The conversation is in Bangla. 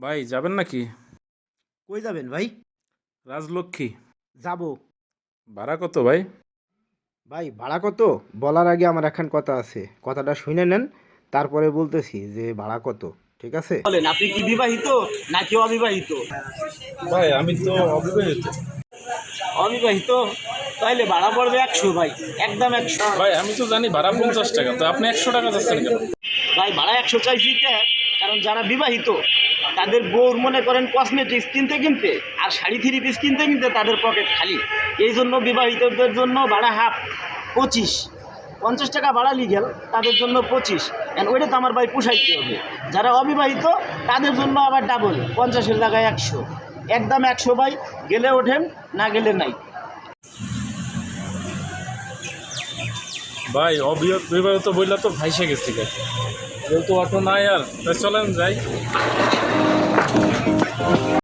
ভাই যাবেন নাকি? কই যাবেন ভাই? রাজলক্ষ্মী। যাবো। ভাড়া কত ভাই? ভাই ভাড়া কত বলার আগে আমার একখান কথা আছে, কথাটা শুনে নেন, তারপরে বলতেছি যে ভাড়া কত। ঠিক আছে? বলেন আপনি কি বিবাহিত নাকি অবিবাহিত? ভাই আমি তো অবিবাহিত। অবিবাহিত, তাইলে ভাড়া পড়বে 100 ভাই, একদম 100। ভাই আমি তো জানি ভাড়া 50 টাকা, তো আপনি 100 টাকা যাচ্ছেন কেন? ভাই ভাড়া 100 চাইছি কারণ যারা বিবাহিত তাদের বউর মনে করেন কসমেটিক্স কিনতে কিনতে আর শাড়ি থ্রি পিস কিনতে কিনতে তাদের পকেট খালি। এই জন্য বিবাহিতদের জন্য ভাড়া হাফ 25, 50 টাকা ভাড়া লিগেল, তাদের জন্য 25। ওইটা তো আমার ভাই পোষাইতে হবে। যারা অবিবাহিত তাদের জন্য আবার ডাবল, 50-এর জায়গায় 100, একদম 100 ভাই। গেলে ওঠেন, না গেলে নাই। ভাই অবিবাহিত বইলা তো ভাইসে গেছি, যেহেতু অটো নাই আর, তাই চলেন যাই।